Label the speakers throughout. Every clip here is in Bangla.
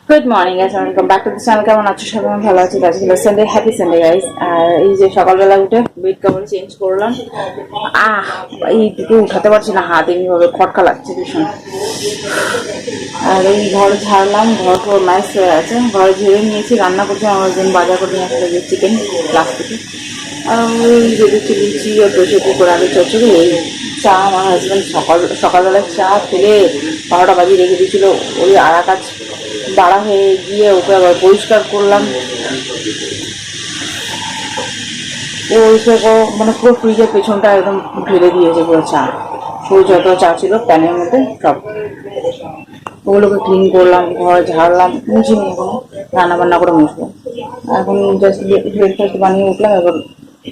Speaker 1: Good morning guys, welcome back to the channel. কেমন আছো সবাই? আমি ভালো আছি। আজকে হলো সানডে, হ্যাপি সানডে গাইস। আর এই যে সকালবেলা উঠে বেড কভার চেঞ্জ করলাম। আহ এই দুটো উঠাতে পারছি না, হাত এমনিভাবে খটকা লাগছে ভীষণ। আর এই ঘর ঝাড়লাম, ঘর পুরো ম্যাচ হয়ে আছে। ঘর ঝেড়ে নিয়েছি, রান্না করছি। আমার হাজবেন্ড বাজার করে নিয়ে আসলে যে চিকেন লাস্ট থেকে। আর ওই যেটা লুচি আর প্রেশার কুকার আলু চচ্চড়ি। এই চা আমার হাজবেন্ড সকালবেলায় চা ফেলে 12টা বাজিয়ে রেখে দিয়েছিল। ওই কাজ বাড়া হয়ে গিয়ে ওকে আবার পরিষ্কার করলাম। পরিষ্কার মানে পুরো ফ্রিজের পেছনটা একদম ঢেলে দিয়েছে পুরো চা। পুরো যত চা ছিল প্যানের মধ্যে সব ওগুলোকে ক্লিন করলাম, ঘর ঝাড়লাম, মুছি নিয়ে কোনো রান্না বান্না করে মুছবো। এখন জাস্ট ব্রেকফাস্ট বানিয়ে উঠলাম, এবার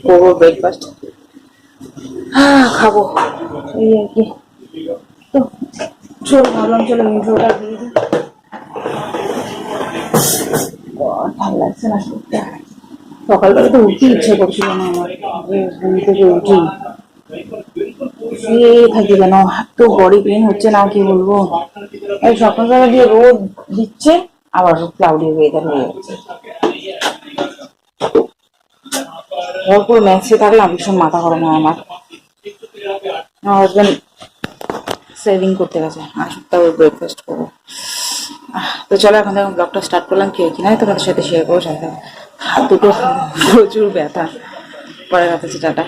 Speaker 1: করবো ব্রেকফাস্ট। খাবো এই আর কি। তো চলো ভাবলাম, চলো ইন্ট্রোটা দিয়ে দিই। ভালো লাগছে না শুনতে। সকালবেলা তো উঠতে ইচ্ছে করছিল না আমার, যে ঘুম থেকে উঠি শুয়ে থাকি কেন, এত বডি পেন হচ্ছে না কি বলবো। এই সকালবেলা দিয়ে রোদ দিচ্ছে, আবার ক্লাউডি ওয়েদার হয়ে যাচ্ছে। ভরপুর ম্যাচে থাকলাম, ভীষণ মাথা গরম হয় আমার। আমার হাজবেন্ড সেভিং করতে গেছে, আসুক তারপর ব্রেকফাস্ট করবো। তো চলো এখন দেখো ব্লগটা স্টার্ট করলাম। কি কিনা তোমাদের সাথে শেয়ার করবো। সাথে হাত দুটো প্রচুর ব্যথা। পরে কথা হচ্ছে, টাটা।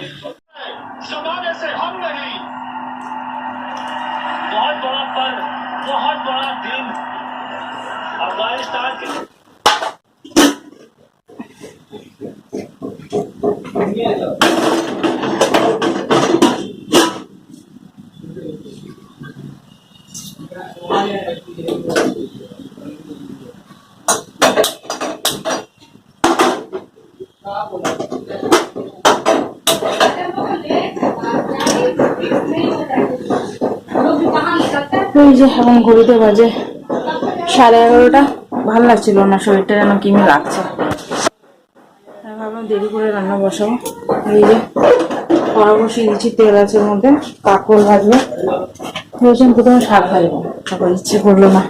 Speaker 1: ওই যে এখন ঘড়িতে বাজে 11:30। ভালো লাগছিল না, শরীরটা যেন কিমি লাগছে। ভাবলাম দেরি করে রান্না বসাবো। এই যে কড়া বসিয়ে দিচ্ছি, তেল আছে ওর মধ্যে, কাঁকরোল ভাজবো। ভেবেছিলাম প্রথমে শাক ভাজবো, তারপর ইচ্ছে করলো না।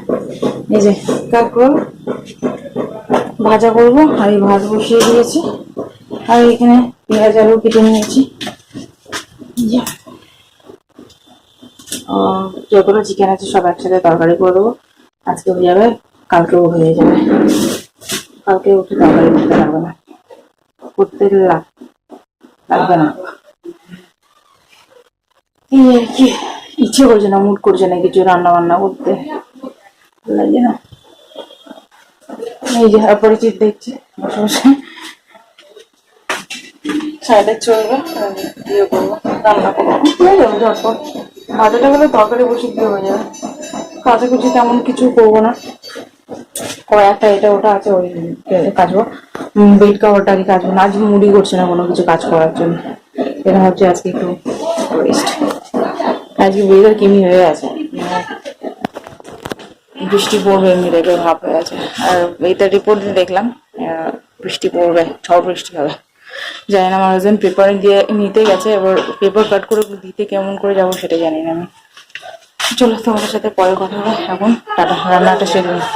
Speaker 1: এই যে কাঁকরোল ভাজা করবো, আর এই ভাত বসিয়ে দিয়েছি। আর এখানে পেঁয়াজ আলু কেটে নিয়েছি। যতটা চিকেন আছে সব একসাথে তরকারি করে দেবো। আজকে হয়ে যাবে, কালকেও হয়ে যাবে। কালকে উঠে তরকারি করতে লাগবে না, করতে লাগবে না। এই আর কি, ইচ্ছে করছে না, মুড করছে না কিছু রান্না বান্না করতে, ভালো লাগে না। এই যে অপরিচিত দেখছি বসে বসে সাইডে চলবে, ইয়ে করবো, রান্না করবো, হয়ে যাবে ঝটপট। ভাজাটা গেলে তরকারি বসে দিয়ে হয়ে যাবে। কাচাকুচি তেমন কিছু করবো না, কয়েকটা এটা ওটা আছে, ওই কাচবো। বেড কাভারটা আগে কাচবো না, আজ মুড়ি করছে না কোনো কিছু কাজ করার জন্য। এটা হচ্ছে আজকে একটু রেস্ট। আজকে ওয়েদার কেমনি হয়ে আছে, বৃষ্টি পড়বে এমনি দেখে ভাব হয়ে আছে। আর ওয়েদার রিপোর্ট দেখলাম বৃষ্টি পড়বে, ঝড় বৃষ্টি হবে। জানি না, আমার হাজবেন্ড পেপার দিয়ে নিতে গেছে, এবার পেপার কাট করে দিতে কেমন করে যাবো সেটা জানি না আমি। চলো তোমাদের সাথে পরে কথা হবে, এখন টাটা, রান্নাটা সেরে নিই।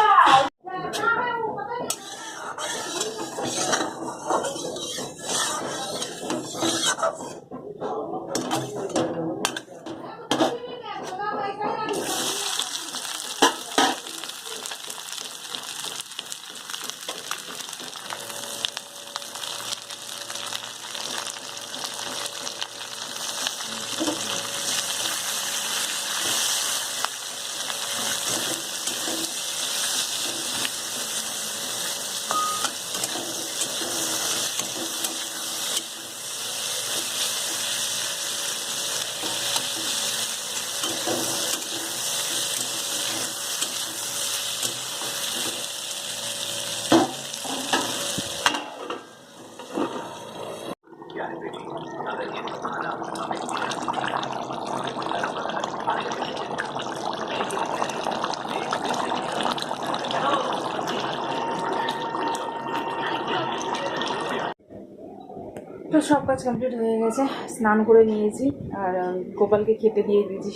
Speaker 1: তো সব কাজ কমপ্লিট হয়ে গেছে, স্নান করে নিয়েছি। আর গোপালকে খেতে দিয়ে দিয়েছি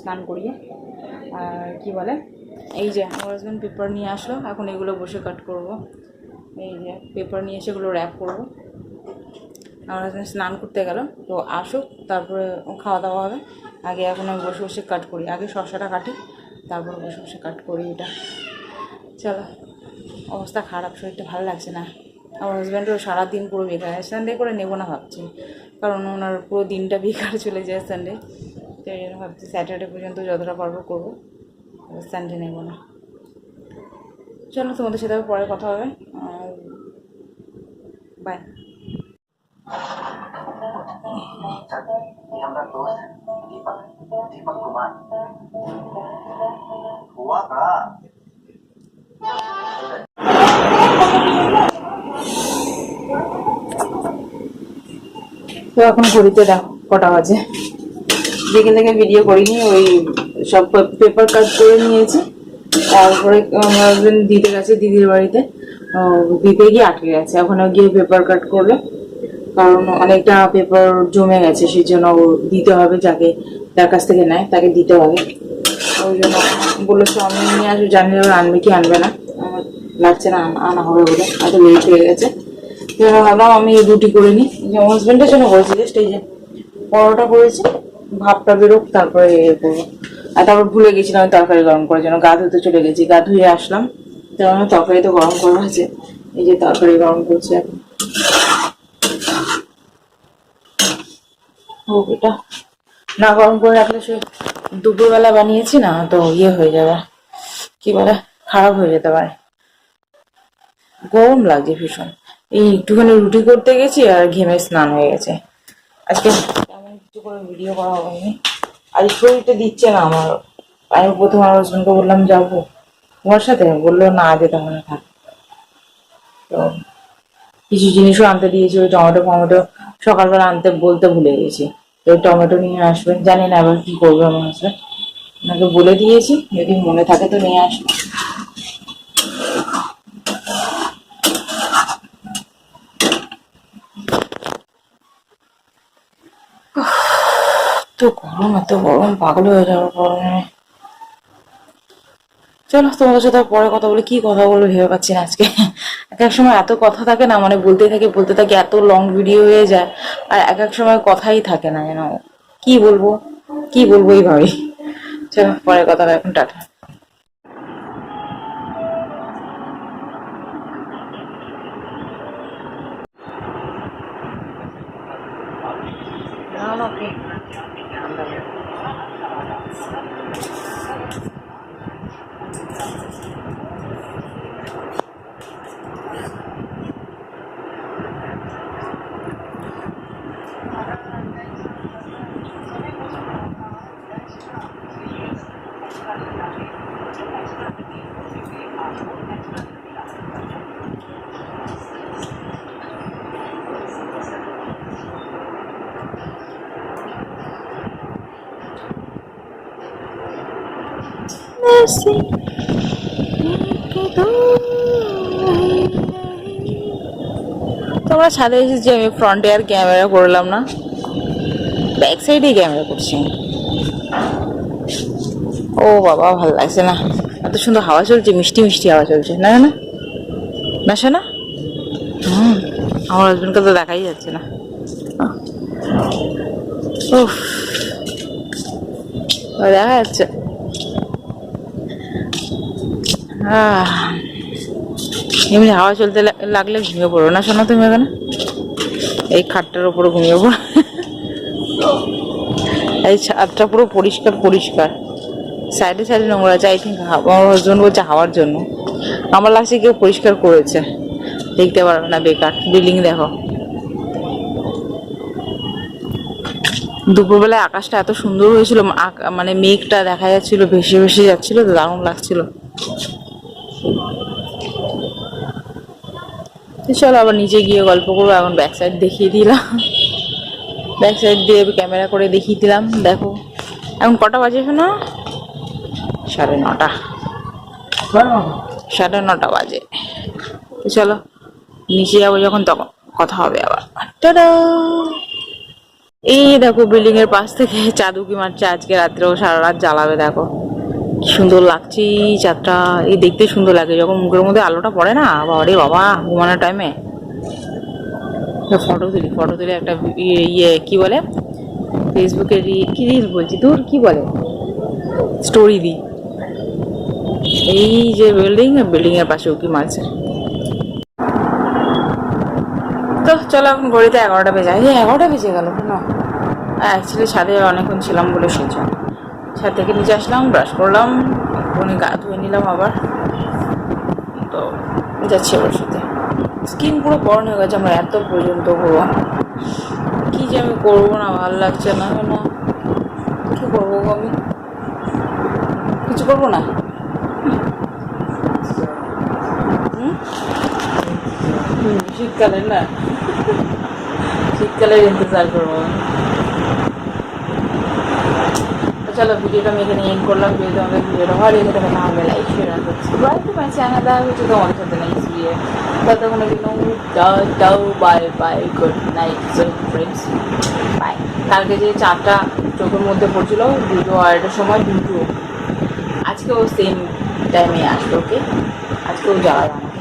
Speaker 1: স্নান করিয়ে। আর কি বলে, এই যে আমার হাজব্যান্ড পেপার নিয়ে আসলো, এখন এগুলো বসে কাট করব। এই যে পেপার নিয়ে এসে এগুলো র্যাপ করবো। আমার হাজব্যান্ড স্নান করতে গেল, তো আসুক তারপরে খাওয়া দাওয়া হবে। আগে এখন আমি বসে বসে কাট করি, আগে শসাটা কাটি তারপর বসে বসে কাট করি এটা। চলো, অবস্থা খারাপ, শরীরটা ভালো লাগছে না। আমার হাজব্যান্ডও সারাদিন পুরো বেকার, সানডে করে নেবো না ভাবছি, কারণ ওনার পুরো দিনটা বেকার চলে যায় সানডে। তো এই জন্য ভাবছি স্যাটারডে পর্যন্ত যতটা পারবো করবো, সানডে নেবো না। চলো, তোমাদের সাথে পরে কথা হবে, बाय।
Speaker 2: ये हमारा दोस्त है दीपक दीपक कुमार हुआ का
Speaker 1: তো এখন ঘড়িতে দেখো কটা বাজে। বিকেল থেকে ভিডিও করিনি, ওই সব পেপার কাট করে নিয়েছি। তারপরে আমার হাজবেন্ড দিতে গেছে দিদির বাড়িতে, দিতে গিয়ে আটকে গেছে, ওখানে গিয়ে পেপার কাট করবে, কারণ অনেকটা পেপার জমে গেছে, সেই জন্য দিতে হবে, যাকে যার কাছ থেকে নেয় তাকে দিতে হবে। ওই জন্য বলেছে আমি নিয়ে আসবো, জানি এবার আনবে কি আনবে না, আমার লাগছে না আনা হবে বলে, এত লেট হয়ে গেছে। ভাবলাম আমি রুটি করে নিই, আমার হাজবেন্ডের জন্য বলছি, জাস্ট এই যে পরোটা করেছি, ভাবটা বেরোক তারপরে ইয়ে করবো। আর তারপর ভুলে গেছিলাম আমি তরকারি গরম করার জন্য, গা ধুতে চলে গেছি, গা ধুয়ে আসলাম, তারপর তরকারি তো গরম করা আছে, এই যে তরকারি গরম করছি এখন। এটা না গরম করে রাখলে সে দুপুরবেলা বানিয়েছি না, তো ইয়ে হয়ে যাবে, কি বলে, খারাপ হয়ে যেতে পারে। গরম লাগছে ভীষণ, এই একটুখানি রুটি করতে গেছি আর ঘেমে স্নান হয়ে গেছে। আজকে তেমন কিছু করে ভিডিও করা হয়নি, আজ শরীরটা দিচ্ছে না আমার। আমি প্রথম আমার হাজবেন্ডকে বললাম যাবো তোমার সাথে, বললো না যেতে হবে না, থাক। তো কিছু জিনিসও আনতে দিয়েছি, ওই টমেটো ফমেটো সকালবেলা আনতে বলতে ভুলে গেছি, তো টমেটো নিয়ে আসবেন, জানি না আবার কি করবে আমার হাজবেন্ড, ওনাকে বলে দিয়েছি যদি মনে থাকে তো নিয়ে আসবে। এত গরম, এত গরম, পাগল হয়ে যাওয়ার গরমে। চলো, তোমাদের সাথে পরে কথা বলে, কি কথা বলবো ভেবে পাচ্ছি না আজকে। এক এক সময় এত কথা থাকে না, মানে বলতে থাকি এত লং ভিডিও হয়ে যায়, আর এক এক সময় কথাই থাকে না, যেন কি বলবো কি বলবো এই ভাবে। চলো পরে কথা হবে, এখন টাটা। তোমরা ছাদে এসেছি, আমি ফ্রন্টে আর ক্যামেরা করলাম না, ব্যাক সাইডে ক্যামেরা করছি। ও বাবা, ভালো লাগছে না, এত সুন্দর হাওয়া চলছে, মিষ্টি মিষ্টি হাওয়া চলছে, না না না শোনা। আমার হাজবেন্ডকে তো দেখাই যাচ্ছে না। উফ, দেখা যাচ্ছে। এমনি হাওয়া চলতে লাগলে ঘুমিয়ে পড়ো না শোনা তুমি এখানে, এই খাটটার উপরে ঘুমিয়ে পড়ো। এই ছাদটা পুরো পরিষ্কার পরিষ্কার, সাইডে সাইডে নোংরা আছে, আই থিঙ্ক আমার হাজবেন্ড বলছে হাওয়ার জন্য, আমার লাগছে কেউ পরিষ্কার করেছে, দেখতে পারবে না, বেকার। বিল্ডিং দেখো, দুপুরবেলায় আকাশটা এত সুন্দর হয়েছিল, মানে মেঘটা দেখা যাচ্ছিল, ভেসে ভেসে যাচ্ছিল, তো দারুণ লাগছিল। চলো আবার নিচে গিয়ে গল্প করবো, এখন ব্যাক সাইড দেখিয়ে দিলাম, ব্যাক সাইড দিয়ে ক্যামেরা করে দেখিয়ে দিলাম। দেখো এখন কটা বাজে শোনা, 9:30, 9:30 বাজে। তো চলো নিচে যাবো যখন, তখন কথা হবে আবার। টাটা। এই দেখো বিল্ডিং এর পাশ থেকে চাঁদ উঁকি মারছে, আজকে রাত্রেও সারা রাত জ্বালাবে, দেখো কি সুন্দর লাগছে এই চাঁদটা, এই দেখতে সুন্দর লাগে যখন মুখের মধ্যে আলোটা পড়ে না, বাবারে বাবা, ঘুমানোর টাইমে ফটো তুলে একটা ইয়ে কি বলে ফেসবুকে কি রিল বলছি তোর কি বলে স্টোরি দিই। এই যে বিল্ডিং এর পাশে উকি মারছে। তো চলো এখন ঘড়িতে 11টা বেজে, 11টা বেজে গেল না, অ্যাকচুয়ালি ছাদে অনেকক্ষণ ছিলাম বলে সেজন্য ছাদ থেকে নিচে আসলাম, ব্রাশ করলাম, একটুখানি গা ধুয়ে নিলাম আবার, তো যাচ্ছি ওর সাথে। স্কিন পুরো বর্ণ হয়ে গেছে আমার এত পর্যন্ত পুরো, কি যে আমি করবো না, ভালো লাগছে না, না কি করবো আমি, কিছু করবো না। শীতকালের না, শীতকালের ইন্তজার করবো। চলো ভিডিওটা আমি এখানে এন্ড করলাম। যদি তোমাদের ভিডিওটা ভালো লেগে থাকে তাহলে লাইক শেয়ার আর সাবস্ক্রাইব টু মাই চ্যানেল। দেখা হচ্ছে তোমাদের সাথে নেক্সট ভিডিও। ততক্ষণ টাও bye bye, good night friends, bye. কালকে যে চাঁদটা চোখের মধ্যে পড়ছিল 2:30টার সময়, আজকেও সেম টাইমে আসবে, ওকে, আজকেও যাওয়া যাবে।